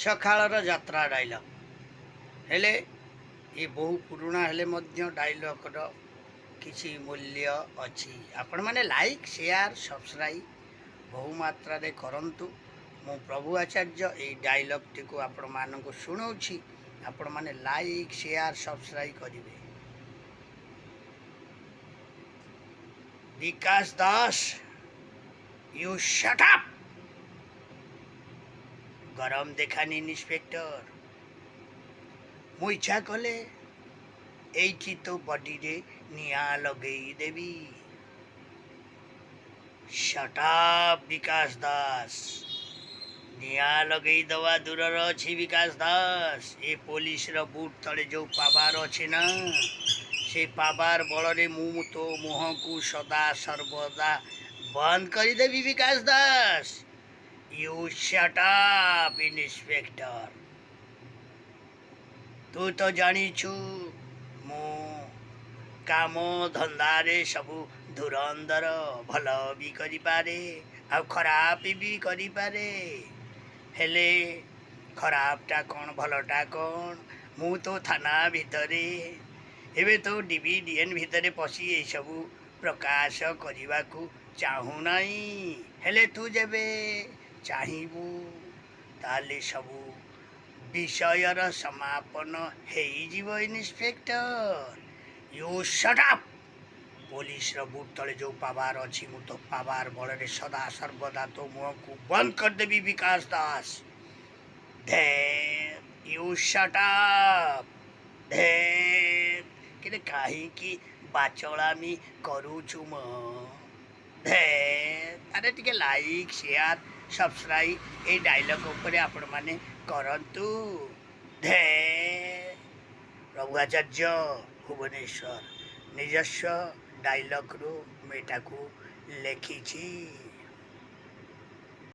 ସକାଳର ଯାତ୍ରା ଡାଇଲଗ୍ ହେଲେ ଏ ବହୁ ପୁରୁଣା ହେଲେ ମଧ୍ୟ ଡାଇଲଗ୍ର କିଛି ମୂଲ୍ୟ ଅଛି। ଆପଣମାନେ ଲାଇକ୍ ସେୟାର ସବସ୍କ୍ରାଇବ୍ ବହୁ ମାତ୍ରାରେ କରନ୍ତୁ। ମୁଁ ପ୍ରଭୁ ଆଚାର୍ଯ୍ୟ ଏଇ ଡାଇଲଗ୍ଟିକୁ ଆପଣମାନଙ୍କୁ ଶୁଣାଉଛି, ଆପଣମାନେ ଲାଇକ୍ ସେୟାର ସବସ୍କ୍ରାଇବ୍ କରିବେ। ବିକାଶ ଦାସ, ୟୁ ଶଟ୍ ଅପ୍। ଗରମ ଦେଖାନି ଇନ୍ସପେକ୍ଟର। ମୁଁ ଇଚ୍ଛା କଲେ ଏଇଠି ତ ବଡ଼ିରେ ନିଆଁ ଲଗେଇ ଦେବି। ଶଟ୍ ଅପ୍ ବିକାଶ ଦାସ। ନିଆଁ ଲଗେଇଦେବା ଦୂରର ଅଛି ବିକାଶ ଦାସ, ଏ ପୋଲିସର ବୁଟ୍ ତଳେ ଯେଉଁ ପାୱାର ଅଛି ନା, ସେ ପାୱାର ବଳରେ ମୁଁ ତୋ ମୁହଁକୁ ସଦା ସର୍ବଦା ବନ୍ଦ କରିଦେବି Bikash Das. You shut up inspector. ତୁ ତ ଜାଣିଛୁ ମୁଁ କାମ ଧନ୍ଦାରେ ସବୁ ଧୁରନ୍ଧର, ଭଲ ବି କରିପାରେ ଆଉ ଖରାପ ବି କରିପାରେ। ହେଲେ ଖରାପଟା କ'ଣ ଭଲଟା କ'ଣ? ମୁଁ ତ ଥାନା ଭିତରେ, ଏବେ ତ ଡିଭିଡିଏନ୍ ଭିତରେ ପଶି ଏସବୁ ପ୍ରକାଶ କରିବାକୁ ଚାହୁଁନାହିଁ। ହେଲେ ତୁ ଯେବେ ଚାହିଁବୁ ତାହେଲେ ସବୁ ବିଷୟର ସମାପନ ହେଇଯିବ ଇନ୍ସପେକ୍ଟର। You shut up. ପୋଲିସର ବୁଟ୍ ତଳେ ଯେଉଁ ପାୱାର ଅଛି, ମୁଁ ତ ପାୱାର ବଳରେ ସଦା ସର୍ବଦା ତୋ ମୁହଁକୁ ବନ୍ଦ କରିଦେବି ବିକାଶ ଦାସ। ଧେତ୍, ୟୁ ଶଟ୍ ଅପ୍। ଧେତ୍, କିନ୍ତୁ କାହିଁକି ବାଚଳାମି କରୁଛୁ ମ? ଧେତ୍, ଆରେ ଟିକେ ଲାଇକ୍ ସେୟାର ସବସ୍କ୍ରାଇବ୍ ଏଇ ଡାଇଲଗ୍ ଉପରେ ଆପଣମାନେ କରନ୍ତୁ। ଧେତ୍। ପ୍ରଭୁ ଆଚାର୍ଯ୍ୟ ଭୁବନେଶ୍ୱର ନିଜସ୍ୱ ଡାଇଲଗ୍ରୁ ମୁଁ ଏଟାକୁ ଲେଖିଛି।